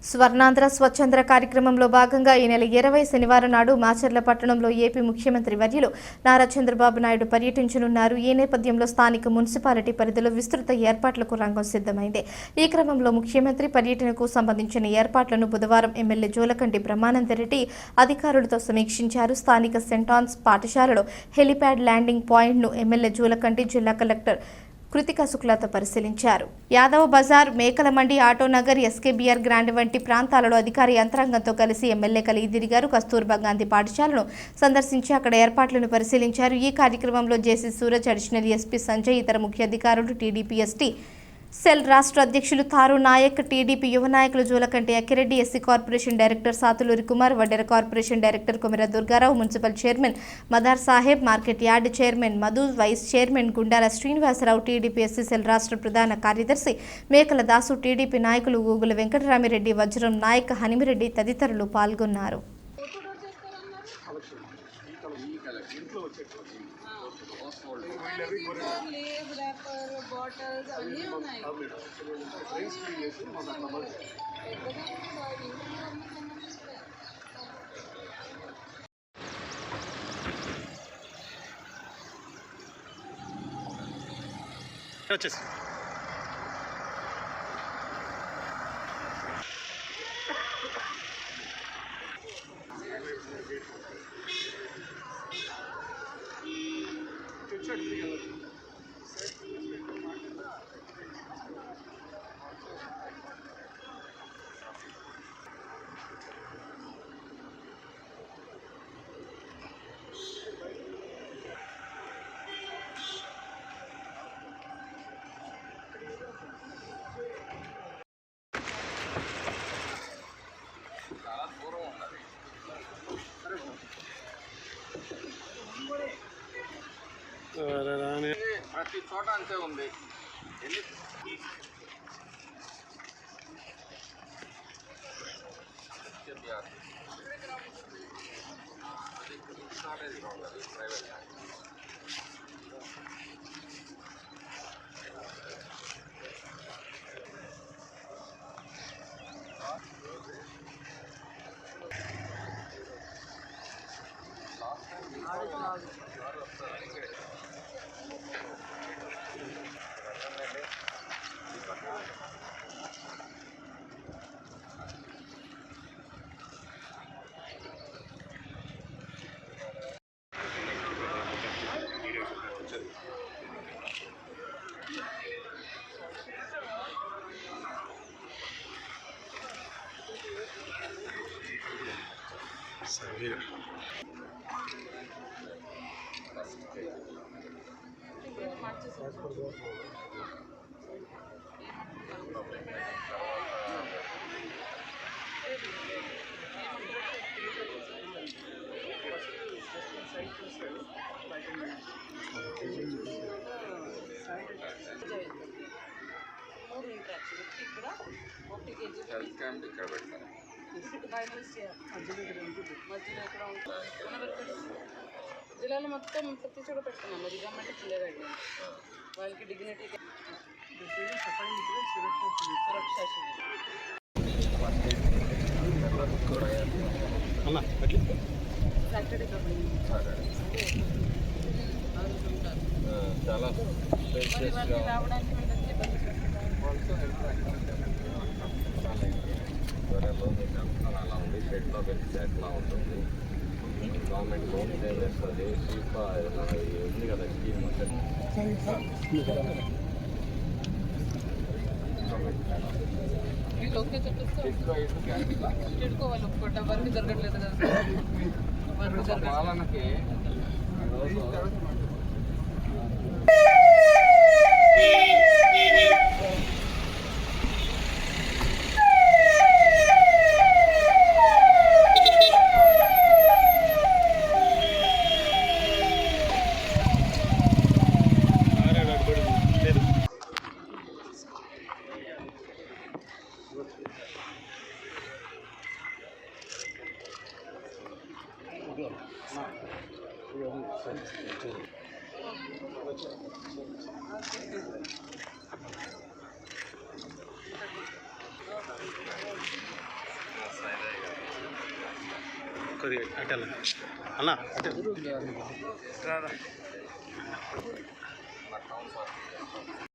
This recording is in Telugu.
స్వర్ణాంధ్ర స్వచ్ఛంద్ర కార్యక్రమంలో భాగంగా ఈ నెల 20 శనివారం నాడు మాచర్ల పట్టణంలో ఏపీ ముఖ్యమంత్రి వర్యులు నారా చంద్రబాబు నాయుడు పర్యటించనున్నారు. ఈ నేపథ్యంలో స్థానిక మున్సిపాలిటీ పరిధిలో విస్తృత ఏర్పాట్లకు రంగం సిద్ధమైంది. ఈ క్రమంలో ముఖ్యమంత్రి పర్యటనకు సంబంధించిన ఏర్పాట్లను బుధవారం ఎమ్మెల్యే జోలకంటి బ్రహ్మానందరెడ్డి అధికారులతో సమీక్షించారు. స్థానిక సెంట్ ఆన్స్ పాఠశాలలో హెలిప్యాడ్ ల్యాండింగ్ పాయింట్ను ఎమ్మెల్యే జోలకంటి జిల్లా కలెక్టర్ కృతికా శుక్లాతో పరిశీలించారు. యాదవ్ బజార్, మేకల మండి, ఆటోనగర్, ఎస్కేబీఆర్ గ్రాండ్ వంటి ప్రాంతాలలో అధికార యంత్రాంగంతో కలిసి ఎమ్మెల్యే కలిగి తిరిగారు. కస్తూర్బా గాంధీ పాఠశాలను సందర్శించి అక్కడ ఏర్పాట్లను పరిశీలించారు. ఈ కార్యక్రమంలో జేసీ సూరజ్, అడిషనల్ ఎస్పీ సంజయ్, ఇతర ముఖ్య అధికారులు, టీడీపీ ఎస్టీ సెల్ రాష్ట్ర అధ్యక్షులు తారు నాయక్, టీడీపీ యువ నాయకులు Jolakanti Akkireddy, SC corporation director Satuluri Kumar, Vaddera corporation director Komera Durgarao, municipal chairman Madar Saheb, market yard chairman Madhu, vice chairman Gundala Srinivasarao, TDP SC cell రాష్ట్ర ప్రధాన కార్యదర్శి మేకల దాసు, టీడీపీ నాయకులు గూగుల వెంకటరామిరెడ్డి, వజ్రం నాయక్, హనిమిరెడ్డి తదితరులు పాల్గొన్నారు. ప్రతి చోట అంతే ఉంది. హెల్త్ క్యాంప్ ఇక్కడ పెడతారు. జిల్లాలో మొత్తం ప్రతి చోట పెడుతున్నాం. అది గవర్నమెంట్ పిల్లలండి, వాళ్ళకి డిగ్నిటీ చాలా రావడానికి అలా ఉంది. షెడ్లో పెడితే ఎట్లా ఉంటుంది, గవర్నమెంట్ లోన్స్ ఏం చేస్తుంది, సీపా ఉంది కదా స్కీమ్. చెడుకోవాలి ఒప్పుకోవటం వర్క్ జరగట్లేదు కదా. పాలనకి కొద్దిగా అటెల్ అన్న అటెల్